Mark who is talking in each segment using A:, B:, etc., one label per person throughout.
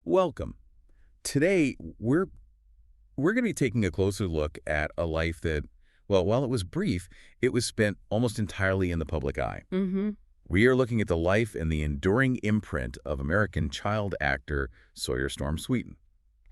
A: Welcome. Today, we're going to be taking a closer look at a life that, well, while it was brief, it was spent almost entirely in the public eye.
B: Mm-hmm.
A: We are looking at the life and the enduring imprint of American child actor Sawyer Storm Sweeten.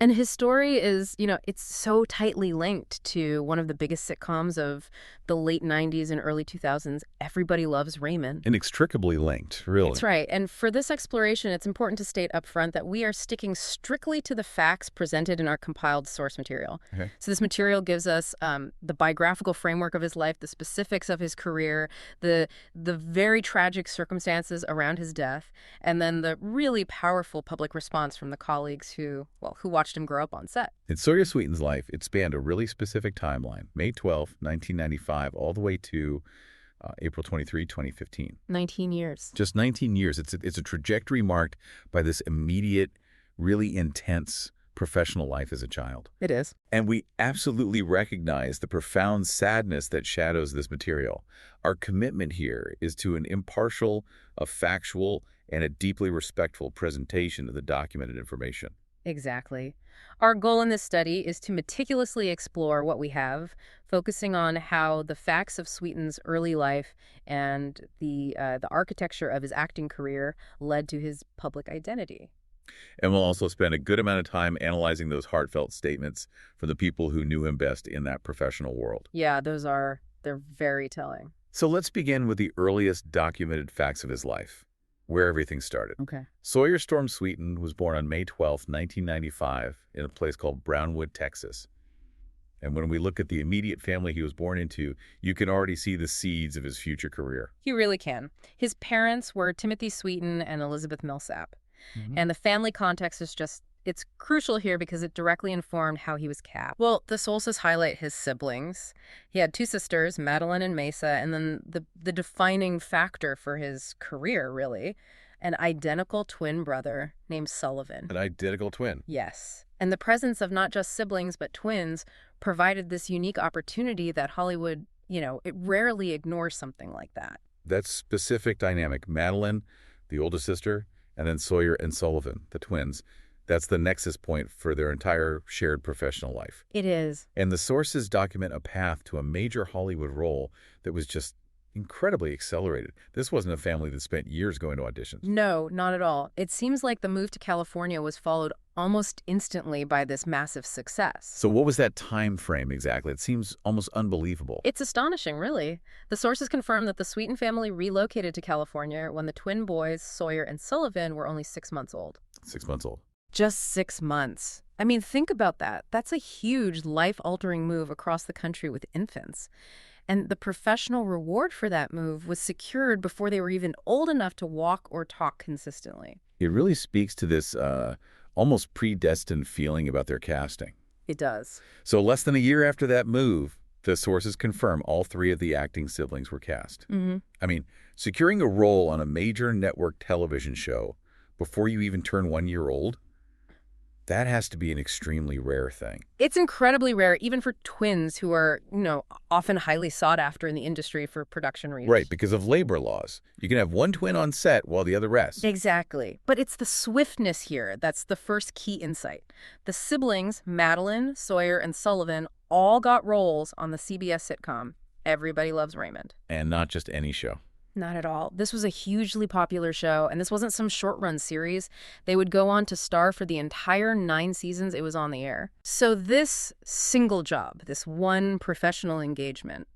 B: And his story is, it's so tightly linked to one of the biggest sitcoms of the late 90s and early 2000s, Everybody Loves Raymond.
A: Inextricably linked, really.
B: That's right. And for this exploration, it's important to state up front that we are sticking strictly to the facts presented in our compiled source material.
A: Okay.
B: So this material gives us the biographical framework of his life, the specifics of his career, the very tragic circumstances around his death, and then the really powerful public response from the colleagues who watched him grow up on set.
A: In Sawyer Sweeten's life, it spanned a really specific timeline, May 12, 1995, all the way to April 23, 2015.
B: 19 years.
A: Just 19 years. It's a trajectory marked by this immediate, really intense professional life as a child.
B: It is.
A: And we absolutely recognize the profound sadness that shadows this material. Our commitment here is to an impartial, a factual, and a deeply respectful presentation of the documented information.
B: Exactly. Our goal in this study is to meticulously explore what we have, focusing on how the facts of Sweeten's early life and the architecture of his acting career led to his public identity.
A: And we'll also spend a good amount of time analyzing those heartfelt statements from the people who knew him best in that professional world.
B: Yeah, they're very telling.
A: So let's begin with the earliest documented facts of his life, where everything started.
B: Okay.
A: Sawyer Storm Sweeten was born on May 12, 1995, in a place called Brownwood, Texas. And when we look at the immediate family he was born into, you can already see the seeds of his future career.
B: You really can. His parents were Timothy Sweeten and Elizabeth Millsap.
A: Mm-hmm.
B: And the family context is it's crucial here because it directly informed how he was cast. Well, the sources highlight his siblings. He had two sisters, Madeline and Mesa, and then the defining factor for his career, really, an identical twin brother named Sullivan.
A: An identical twin.
B: Yes. And the presence of not just siblings, but twins provided this unique opportunity that Hollywood, it rarely ignores something like that.
A: That specific dynamic, Madeline, the oldest sister, and then Sawyer and Sullivan, the twins, that's the nexus point for their entire shared professional life.
B: It is.
A: And the sources document a path to a major Hollywood role that was just incredibly accelerated. This wasn't a family that spent years going to auditions.
B: No, not at all. It seems like the move to California was followed almost instantly by this massive success.
A: So what was that time frame exactly? It seems almost unbelievable.
B: It's astonishing, really. The sources confirm that the Sweeten family relocated to California when the twin boys, Sawyer and Sullivan, were only 6 months old.
A: 6 months old.
B: Just 6 months. I mean, think about that. That's a huge life-altering move across the country with infants. And the professional reward for that move was secured before they were even old enough to walk or talk consistently.
A: It really speaks to this almost predestined feeling about their casting.
B: It does.
A: So less than a year after that move, the sources confirm all three of the acting siblings were cast.
B: Mm-hmm.
A: I mean, securing a role on a major network television show before you even turn 1 year old, that has to be an extremely rare thing.
B: It's incredibly rare, even for twins who are, often highly sought after in the industry for production reasons.
A: Right, because of labor laws. You can have one twin on set while the other rests.
B: Exactly. But it's the swiftness here that's the first key insight. The siblings, Madeline, Sawyer, and Sullivan, all got roles on the CBS sitcom Everybody Loves Raymond.
A: And not just any show.
B: Not at all. This was a hugely popular show, and this wasn't some short-run series. They would go on to star for the entire 9 seasons it was on the air. So this single job, this one professional engagement,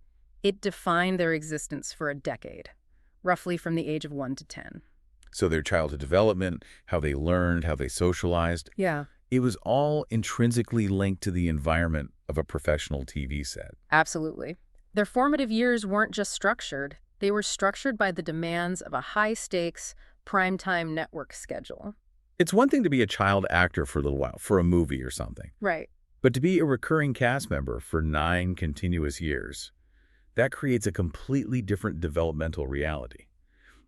B: it defined their existence for a decade, roughly from the age of 1 to 10.
A: So their childhood development, how they learned, how they socialized.
B: Yeah.
A: It was all intrinsically linked to the environment of a professional TV set.
B: Absolutely. Their formative years weren't just structured. They were structured by the demands of a high-stakes, primetime network schedule.
A: It's one thing to be a child actor for a little while, for a movie or something.
B: Right.
A: But to be a recurring cast member for 9 continuous years, that creates a completely different developmental reality.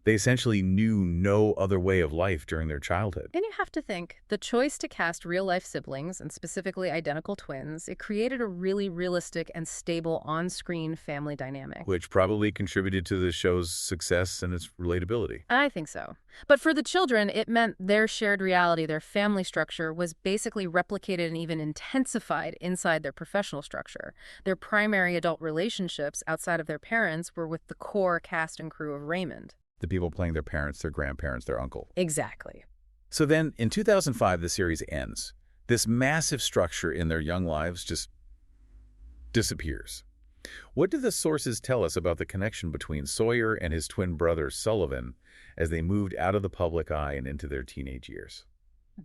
A: They essentially knew no other way of life during their childhood,
B: And you have to think, the choice to cast real-life siblings, and specifically identical twins, it created a really realistic and stable on-screen family dynamic.
A: which probably contributed to the show's success and its relatability.
B: I think so. But for the children, it meant their shared reality, their family structure, was basically replicated and even intensified inside their professional structure. Their primary adult relationships outside of their parents were with the core cast and crew of Raymond.
A: The people playing their parents, their grandparents, their uncle.
B: Exactly.
A: So then, in 2005, the series ends. This massive structure in their young lives just disappears. What do the sources tell us about the connection between Sawyer and his twin brother, Sullivan, as they moved out of the public eye and into their teenage years?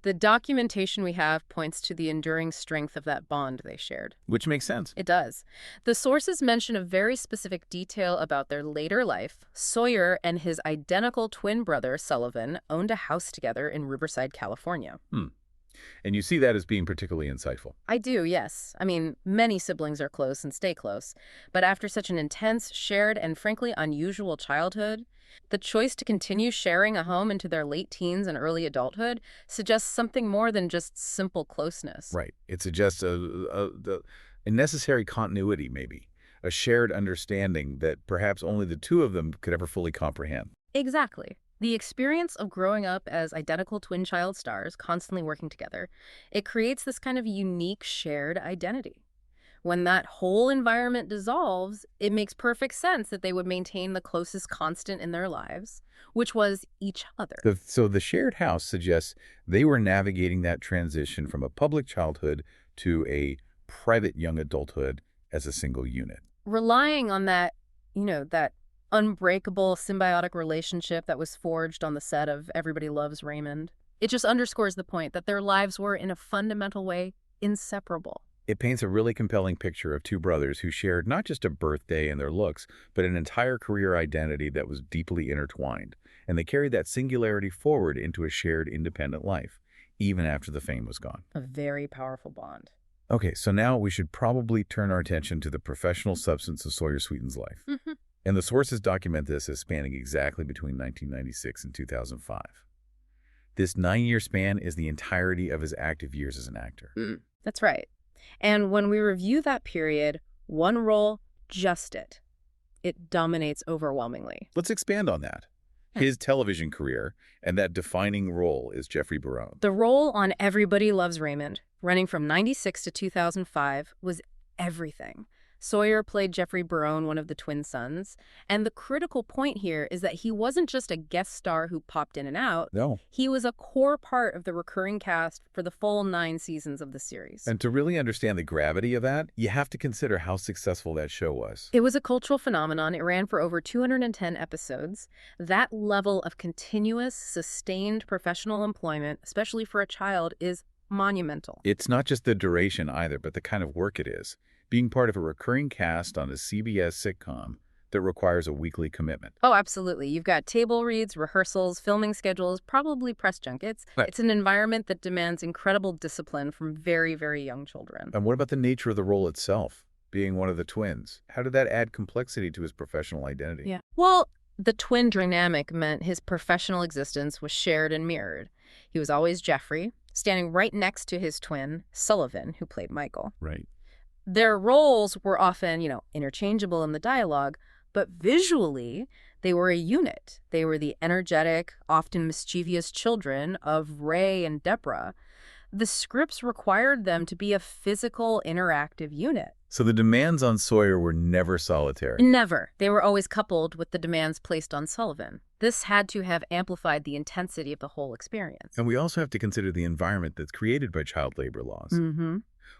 B: The documentation we have points to the enduring strength of that bond they shared.
A: Which makes sense.
B: It does. The sources mention a very specific detail about their later life. Sawyer and his identical twin brother, Sullivan, owned a house together in Riverside, California.
A: And you see that as being particularly insightful.
B: I do, yes. I mean, many siblings are close and stay close. But after such an intense, shared, and frankly unusual childhood, the choice to continue sharing a home into their late teens and early adulthood suggests something more than just simple closeness.
A: Right. It suggests a necessary continuity, maybe. A shared understanding that perhaps only the two of them could ever fully comprehend.
B: Exactly. The experience of growing up as identical twin child stars, constantly working together, it creates this kind of unique shared identity. When that whole environment dissolves, it makes perfect sense that they would maintain the closest constant in their lives, which was each other.
A: So the shared house suggests they were navigating that transition from a public childhood to a private young adulthood as a single unit.
B: Relying on that, that unbreakable symbiotic relationship that was forged on the set of Everybody Loves Raymond, it just underscores the point that their lives were, in a fundamental way, inseparable.
A: It paints a really compelling picture of two brothers who shared not just a birthday and their looks, but an entire career identity that was deeply intertwined. And they carried that singularity forward into a shared independent life, even after the fame was gone.
B: A very powerful bond.
A: Okay, so now we should probably turn our attention to the professional substance of Sawyer Sweeten's life. And the sources document this as spanning exactly between 1996 and 2005. This 9-year span is the entirety of his active years as an actor.
B: That's right. And when we review that period, one role, just it dominates overwhelmingly.
A: Let's expand on that. His television career and that defining role is Jeffrey Barone.
B: The role on Everybody Loves Raymond, running from 96 to 2005, was everything. Sawyer played Jeffrey Barone, one of the twin sons. And the critical point here is that he wasn't just a guest star who popped in and out.
A: No.
B: He was a core part of the recurring cast for the full 9 seasons of the series.
A: And to really understand the gravity of that, you have to consider how successful that show was.
B: It was a cultural phenomenon. It ran for over 210 episodes. That level of continuous, sustained professional employment, especially for a child, is monumental.
A: It's not just the duration either, but the kind of work it is. Being part of a recurring cast on a CBS sitcom that requires a weekly commitment.
B: Oh, absolutely. You've got table reads, rehearsals, filming schedules, probably press junkets.
A: Right.
B: It's an environment that demands incredible discipline from very, very young children.
A: And what about the nature of the role itself, being one of the twins? How did that add complexity to his professional identity?
B: Yeah. Well, the twin dynamic meant his professional existence was shared and mirrored. He was always Jeffrey, standing right next to his twin, Sullivan, who played Michael.
A: Right.
B: Their roles were often, interchangeable in the dialogue, but visually, they were a unit. They were the energetic, often mischievous children of Ray and Deborah. The scripts required them to be a physical, interactive unit.
A: So the demands on Sawyer were never solitary.
B: Never. They were always coupled with the demands placed on Sullivan. This had to have amplified the intensity of the whole experience.
A: And we also have to consider the environment that's created by child labor laws.
B: Mm-hmm.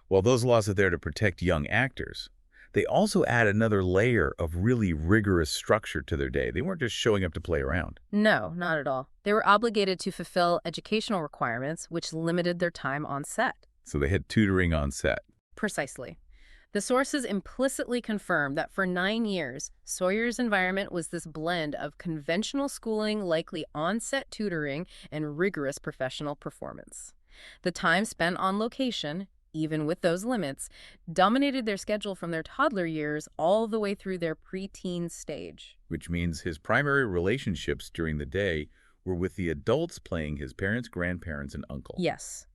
A: While those laws are there to protect young actors, they also add another layer of really rigorous structure to their day. They weren't just showing up to play around.
B: No, not at all. They were obligated to fulfill educational requirements, which limited their time on set.
A: So they had tutoring on set.
B: Precisely. The sources implicitly confirm that for 9 years, Sawyer's environment was this blend of conventional schooling, likely on-set tutoring, and rigorous professional performance. The time spent on location, even with those limits, dominated their schedule from their toddler years all the way through their preteen stage.
A: Which means his primary relationships during the day were with the adults playing his parents, grandparents, and uncle.
B: Yes.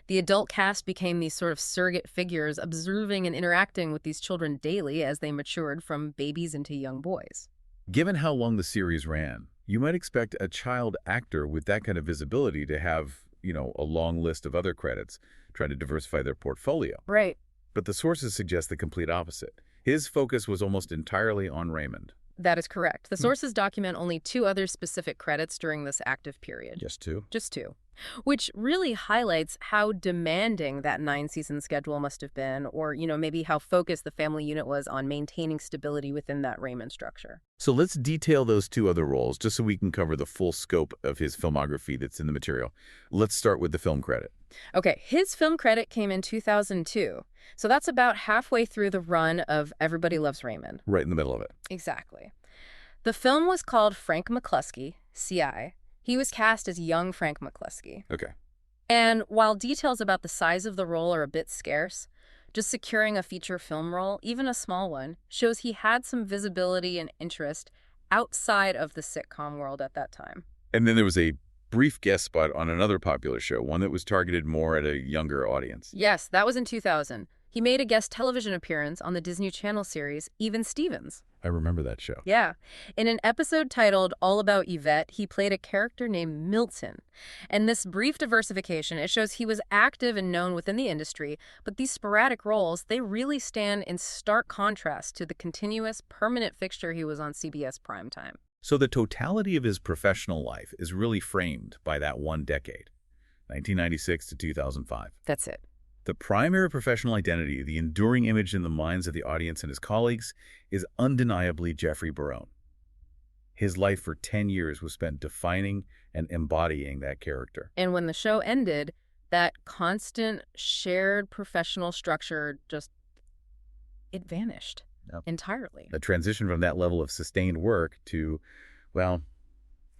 B: The adult cast became these sort of surrogate figures, observing and interacting with these children daily as they matured from babies into young boys.
A: Given how long the series ran, you might expect a child actor with that kind of visibility to have, a long list of other credits, trying to diversify their portfolio.
B: Right.
A: But the sources suggest the complete opposite. His focus was almost entirely on Raymond.
B: That is correct. The sources document only 2 other specific credits during this active period.
A: Just 2?
B: Just 2. Which really highlights how demanding that 9-season schedule must have been, or, maybe how focused the family unit was on maintaining stability within that Raymond structure.
A: So let's detail those 2 other roles, just so we can cover the full scope of his filmography that's in the material. Let's start with the film credit.
B: Okay, his film credit came in 2002. So that's about halfway through the run of Everybody Loves Raymond.
A: Right in the middle of it.
B: Exactly. The film was called Frank McCluskey, CI. He was cast as young Frank McCluskey.
A: Okay.
B: And while details about the size of the role are a bit scarce, just securing a feature film role, even a small one, shows he had some visibility and interest outside of the sitcom world at that time.
A: And then there was a brief guest spot on another popular show, one that was targeted more at a younger audience.
B: Yes, that was in 2000. He made a guest television appearance on the Disney Channel series Even Stevens.
A: I remember that show.
B: Yeah. In an episode titled All About Yvette, he played a character named Milton. And this brief diversification, it shows he was active and known within the industry, but these sporadic roles, they really stand in stark contrast to the continuous, permanent fixture he was on CBS primetime.
A: So the totality of his professional life is really framed by that one decade, 1996 to 2005.
B: That's it.
A: The primary professional identity, the enduring image in the minds of the audience and his colleagues, is undeniably Jeffrey Barone. His life for 10 years was spent defining and embodying that character.
B: And when the show ended, that constant shared professional structure it vanished entirely.
A: The transition from that level of sustained work to,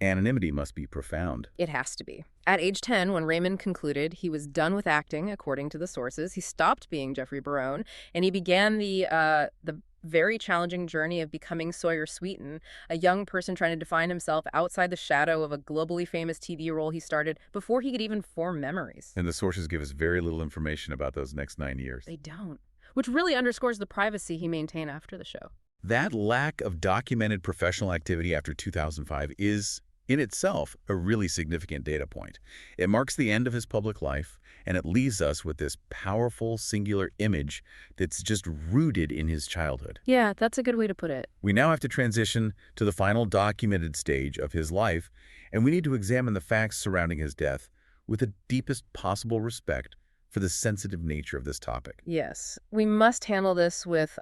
A: anonymity must be profound.
B: It has to be. At age 10, when Raymond concluded he was done with acting, according to the sources, he stopped being Jeffrey Barone, and he began the very challenging journey of becoming Sawyer Sweeten, a young person trying to define himself outside the shadow of a globally famous TV role he started before he could even form memories.
A: And the sources give us very little information about those next 9 years.
B: They don't, which really underscores the privacy he maintained after the show.
A: That lack of documented professional activity after 2005 is, in itself, a really significant data point. It marks the end of his public life, and it leaves us with this powerful, singular image that's just rooted in his childhood.
B: Yeah, that's a good way to put it.
A: We now have to transition to the final documented stage of his life, and we need to examine the facts surrounding his death with the deepest possible respect for the sensitive nature of this topic.
B: Yes, we must handle this with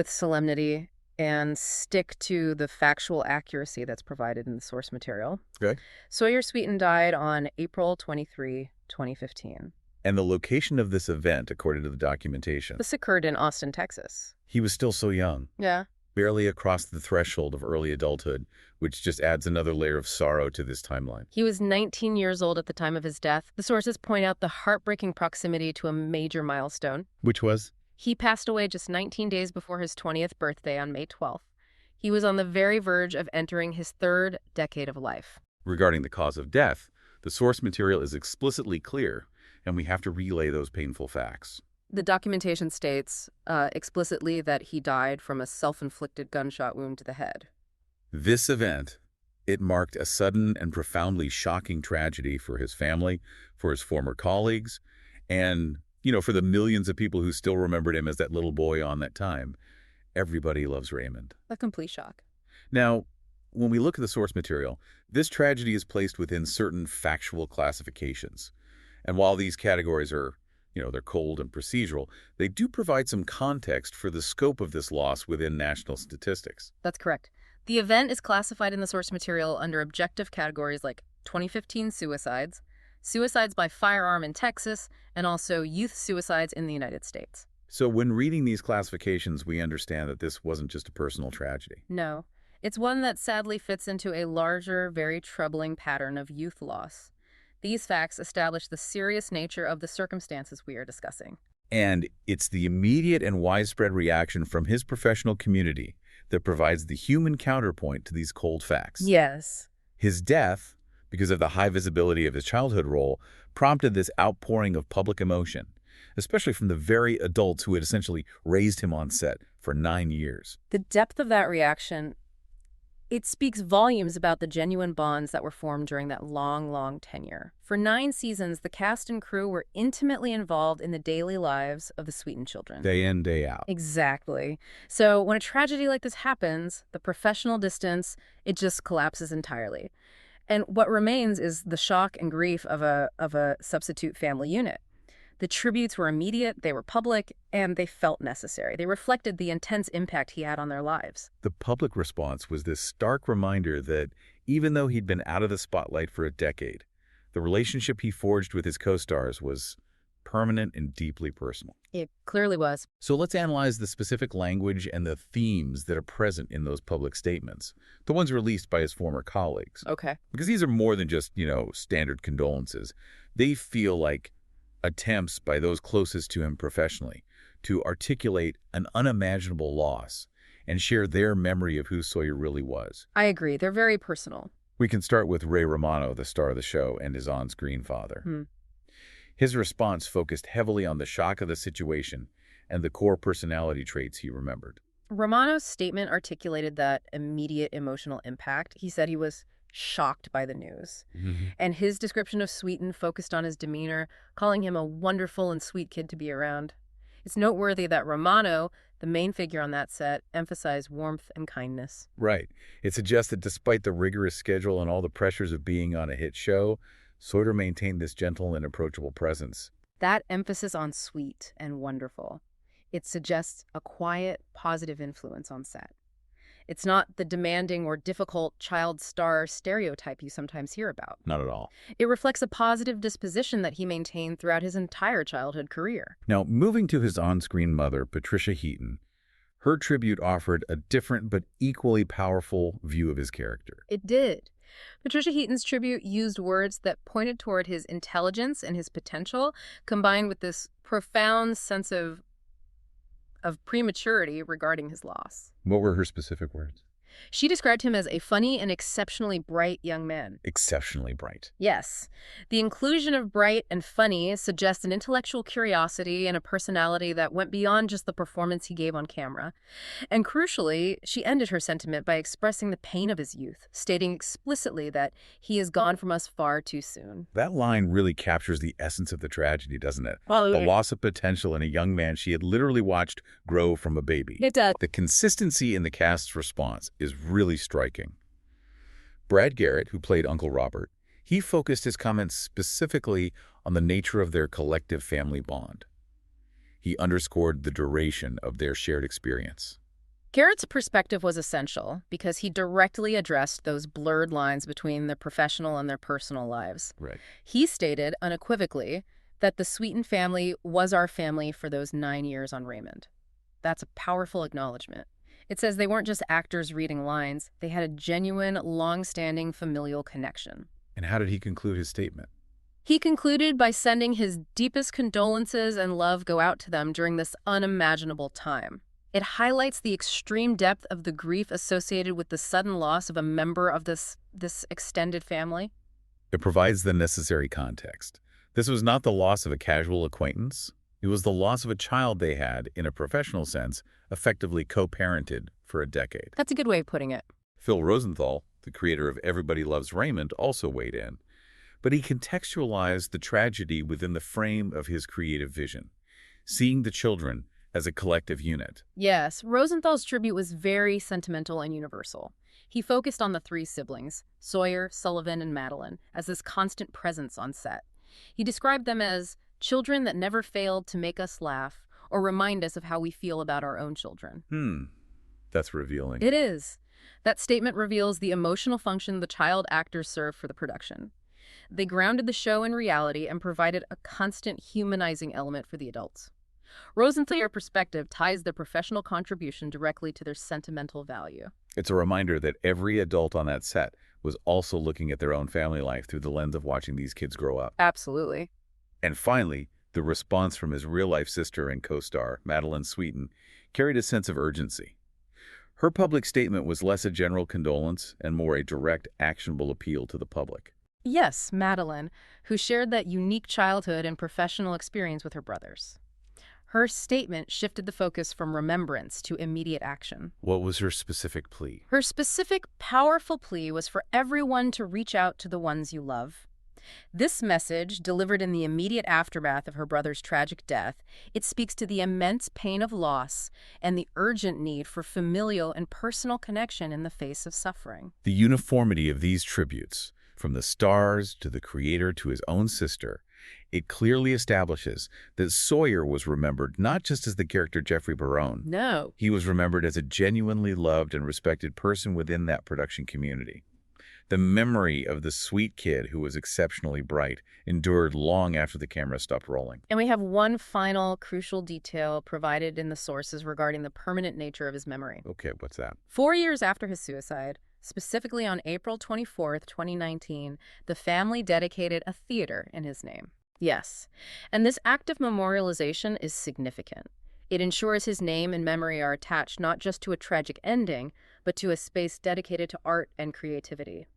B: solemnity and stick to the factual accuracy that's provided in the source material.
A: Okay.
B: Sawyer Sweeten died on April 23, 2015.
A: And the location of this event, according to the documentation.
B: This occurred in Austin, Texas.
A: He was still so young.
B: Yeah.
A: Barely across the threshold of early adulthood, which just adds another layer of sorrow to this timeline.
B: He was 19 years old at the time of his death. The sources point out the heartbreaking proximity to a major milestone.
A: Which was?
B: He passed away just 19 days before his 20th birthday on May 12th. He was on the very verge of entering his 3rd decade of life.
A: Regarding the cause of death, the source material is explicitly clear, and we have to relay those painful facts.
B: The documentation states explicitly that he died from a self-inflicted gunshot wound to the head.
A: This event, it marked a sudden and profoundly shocking tragedy for his family, for his former colleagues, and for the millions of people who still remembered him as that little boy on that time. Everybody loves Raymond.
B: A complete shock.
A: Now, when we look at the source material, this tragedy is placed within certain factual classifications. And while these categories are, they're cold and procedural, they do provide some context for the scope of this loss within national statistics.
B: That's correct. The event is classified in the source material under objective categories like 2015 suicides, suicides by firearm in Texas, and also youth suicides in the United States.
A: So when reading these classifications, we understand that this wasn't just a personal tragedy.
B: No. It's one that sadly fits into a larger, very troubling pattern of youth loss. These facts establish the serious nature of the circumstances we are discussing.
A: And it's the immediate and widespread reaction from his professional community that provides the human counterpoint to these cold facts.
B: Yes.
A: His death, because of the high visibility of his childhood role, prompted this outpouring of public emotion, especially from the very adults who had essentially raised him on set for 9 years.
B: The depth of that reaction, it speaks volumes about the genuine bonds that were formed during that long, long tenure. For 9 seasons, the cast and crew were intimately involved in the daily lives of the Sweeten children.
A: Day in, day out.
B: Exactly. So when a tragedy like this happens, the professional distance, it just collapses entirely. And what remains is the shock and grief of a substitute family unit. The tributes were immediate, they were public, and they felt necessary. They reflected the intense impact he had on their lives.
A: The public response was this stark reminder that even though he'd been out of the spotlight for a decade, the relationship he forged with his co-stars was permanent and deeply personal.
B: It clearly was.
A: So let's analyze the specific language and the themes that are present in those public statements, the ones released by his former colleagues.
B: Okay.
A: Because these are more than just, standard condolences. They feel like attempts by those closest to him professionally to articulate an unimaginable loss and share their memory of who Sawyer really was.
B: I agree. They're very personal.
A: We can start with Ray Romano, the star of the show, and his on-screen father. His response focused heavily on the shock of the situation and the core personality traits he remembered.
B: Romano's statement articulated that immediate emotional impact. He said he was shocked by the news. And his description of Sweeten focused on his demeanor, calling him a wonderful and sweet kid to be around. It's noteworthy that Romano, the main figure on that set, emphasized warmth and kindness.
A: Right. It suggests that despite the rigorous schedule and all the pressures of being on a hit show, Sawyer maintained this gentle and approachable presence.
B: That emphasis on sweet and wonderful, it suggests a quiet, positive influence on set. It's not the demanding or difficult child star stereotype you sometimes hear about.
A: Not at all.
B: It reflects a positive disposition that he maintained throughout his entire childhood career.
A: Now, moving to his on-screen mother, Patricia Heaton, her tribute offered a different but equally powerful view of his character.
B: It did. Patricia Heaton's tribute used words that pointed toward his intelligence and his potential, combined with this profound sense of prematurity regarding his loss.
A: What were her specific words?
B: She described him as a funny and exceptionally bright young man.
A: Exceptionally bright.
B: Yes. The inclusion of bright and funny suggests an intellectual curiosity and a personality that went beyond just the performance he gave on camera. And crucially, she ended her sentiment by expressing the pain of his youth, stating explicitly that he is gone from us far too soon.
A: That line really captures the essence of the tragedy, doesn't it? The loss of potential in a young man she had literally watched grow from a baby.
B: It does.
A: The consistency in the cast's response is really striking. Brad Garrett, who played Uncle Robert, he focused his comments specifically on the nature of their collective family bond. He underscored the duration of their shared experience.
B: Garrett's perspective was essential because he directly addressed those blurred lines between their professional and their personal lives.
A: Right.
B: He stated unequivocally that the Sweeten family was our family for those 9 years on Raymond. That's a powerful acknowledgement. It says they weren't just actors reading lines. They had a genuine, long-standing familial connection.
A: And how did he conclude his statement?
B: He concluded by sending his deepest condolences and love go out to them during this unimaginable time. It highlights the extreme depth of the grief associated with the sudden loss of a member of this extended family.
A: It provides the necessary context. This was not the loss of a casual acquaintance. It was the loss of a child they had, in a professional sense, effectively co-parented for a decade.
B: That's a good way of putting it.
A: Phil Rosenthal, the creator of Everybody Loves Raymond, also weighed in. But he contextualized the tragedy within the frame of his creative vision, seeing the children as a collective unit.
B: Yes, Rosenthal's tribute was very sentimental and universal. He focused on the 3 siblings, Sawyer, Sullivan, and Madeline, as this constant presence on set. He described them as children that never failed to make us laugh or remind us of how we feel about our own children.
A: That's revealing.
B: It is. That statement reveals the emotional function the child actors serve for the production. They grounded the show in reality and provided a constant humanizing element for the adults. Rosenthal's perspective ties their professional contribution directly to their sentimental value.
A: It's a reminder that every adult on that set was also looking at their own family life through the lens of watching these kids grow up.
B: Absolutely.
A: And finally, the response from his real-life sister and co-star, Sawyer Sweeten, carried a sense of urgency. Her public statement was less a general condolence and more a direct, actionable appeal to the public.
B: Yes, Madeline, who shared that unique childhood and professional experience with her brothers. Her statement shifted the focus from remembrance to immediate action.
A: What was her specific plea?
B: Her specific, powerful plea was for everyone to reach out to the ones you love. This message, delivered in the immediate aftermath of her brother's tragic death, it speaks to the immense pain of loss and the urgent need for familial and personal connection in the face of suffering.
A: The uniformity of these tributes, from the stars to the creator to his own sister, it clearly establishes that Sawyer was remembered not just as the character Jeffrey Barone.
B: No.
A: He was remembered as a genuinely loved and respected person within that production community. The memory of the sweet kid who was exceptionally bright endured long after the camera stopped rolling.
B: And we have one final crucial detail provided in the sources regarding the permanent nature of his memory.
A: Okay, what's that?
B: 4 years after his suicide, specifically on April 24th, 2019, the family dedicated a theater in his name. Yes, and this act of memorialization is significant. It ensures his name and memory are attached not just to a tragic ending, but to a space dedicated to art and creativity.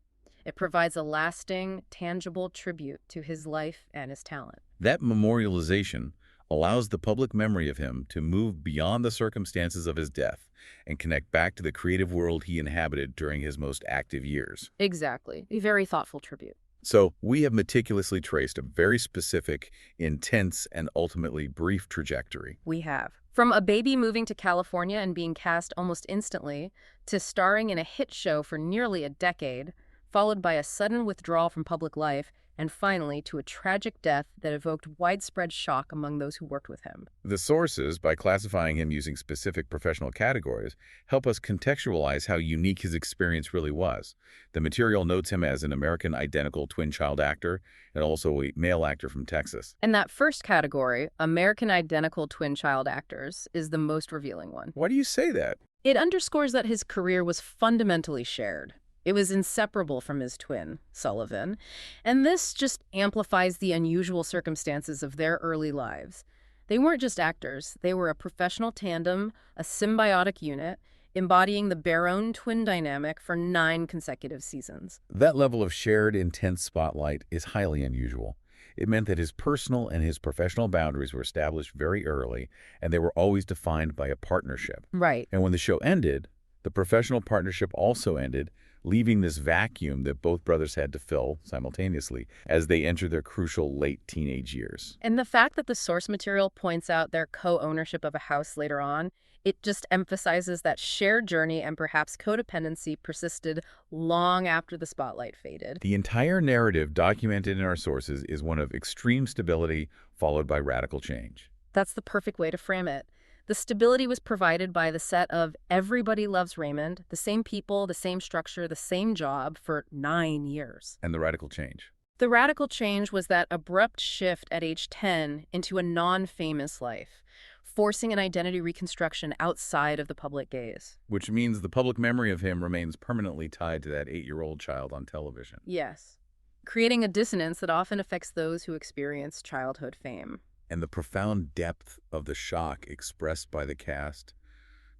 B: It provides a lasting, tangible tribute to his life and his talent.
A: That memorialization allows the public memory of him to move beyond the circumstances of his death and connect back to the creative world he inhabited during his most active years.
B: Exactly. A very thoughtful tribute.
A: So we have meticulously traced a very specific, intense, and ultimately brief trajectory.
B: We have. From a baby moving to California and being cast almost instantly, to starring in a hit show for nearly a decade, followed by a sudden withdrawal from public life, and finally to a tragic death that evoked widespread shock among those who worked with him.
A: The sources, by classifying him using specific professional categories, help us contextualize how unique his experience really was. The material notes him as an American identical twin child actor and also a male actor from Texas.
B: And that first category, American identical twin child actors, is the most revealing one.
A: Why do you say that?
B: It underscores that his career was fundamentally shared. It was inseparable from his twin, Sullivan, and this just amplifies the unusual circumstances of their early lives. They weren't just actors, they were a professional tandem, a symbiotic unit, embodying the Barone twin dynamic for 9 consecutive seasons.
A: That level of shared, intense spotlight is highly unusual. It meant that his personal and his professional boundaries were established very early, and they were always defined by a partnership.
B: Right.
A: And when the show ended, the professional partnership also ended, leaving this vacuum that both brothers had to fill simultaneously as they entered their crucial late teenage years.
B: And the fact that the source material points out their co-ownership of a house later on, it just emphasizes that shared journey and perhaps codependency persisted long after the spotlight faded.
A: The entire narrative documented in our sources is one of extreme stability followed by radical change.
B: That's the perfect way to frame it. The stability was provided by the set of Everybody Loves Raymond, the same people, the same structure, the same job for 9 years.
A: And the radical change.
B: The radical change was that abrupt shift at age 10 into a non-famous life, forcing an identity reconstruction outside of the public gaze.
A: Which means the public memory of him remains permanently tied to that 8-year-old child on television.
B: Yes, creating a dissonance that often affects those who experience childhood fame.
A: And the profound depth of the shock expressed by the cast,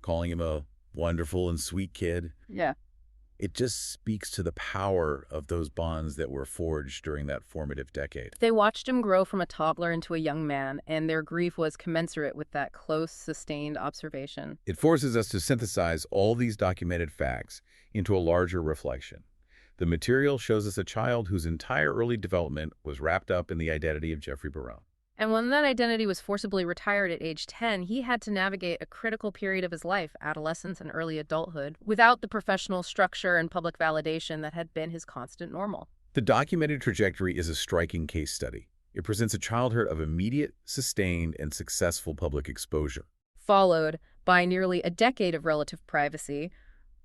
A: calling him a wonderful and sweet kid.
B: Yeah.
A: It just speaks to the power of those bonds that were forged during that formative decade.
B: They watched him grow from a toddler into a young man, and their grief was commensurate with that close, sustained observation.
A: It forces us to synthesize all these documented facts into a larger reflection. The material shows us a child whose entire early development was wrapped up in the identity of Jeffrey Barone.
B: And when that identity was forcibly retired at age 10, he had to navigate a critical period of his life, adolescence and early adulthood, without the professional structure and public validation that had been his constant normal.
A: The documented trajectory is a striking case study. It presents a childhood of immediate, sustained, and successful public exposure,
B: followed by nearly a decade of relative privacy,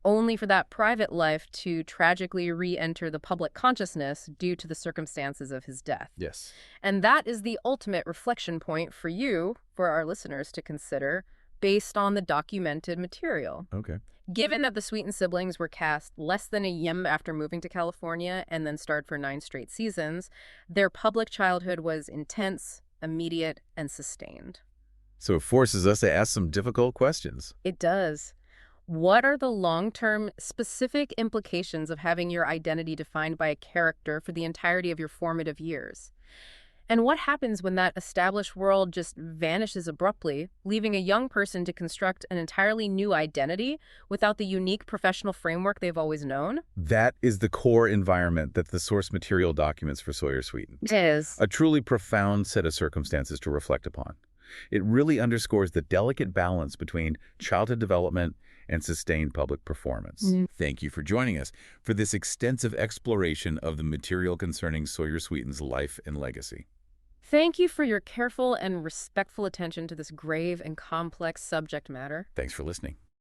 B: only for that private life to tragically re-enter the public consciousness due to the circumstances of his death.
A: Yes.
B: And that is the ultimate reflection point for you, for our listeners to consider. based on the documented material.
A: Okay.
B: Given that the Sweeten siblings were cast less than a year after moving to California and then starred for 9 straight seasons, their public childhood was intense, immediate, and sustained.
A: So it forces us to ask some difficult questions.
B: It does. What are the long-term specific implications of having your identity defined by a character for the entirety of your formative years? And what happens when that established world just vanishes abruptly, leaving a young person to construct an entirely new identity without the unique professional framework they've always known?
A: That is the core environment that the source material documents for Sawyer Sweeten.
B: It is.
A: A truly profound set of circumstances to reflect upon. It really underscores the delicate balance between childhood development and sustained public performance. Thank you for joining us for this extensive exploration of the material concerning Sawyer Sweeten's life and legacy.
B: Thank you for your careful and respectful attention to this grave and complex subject matter.
A: Thanks for listening.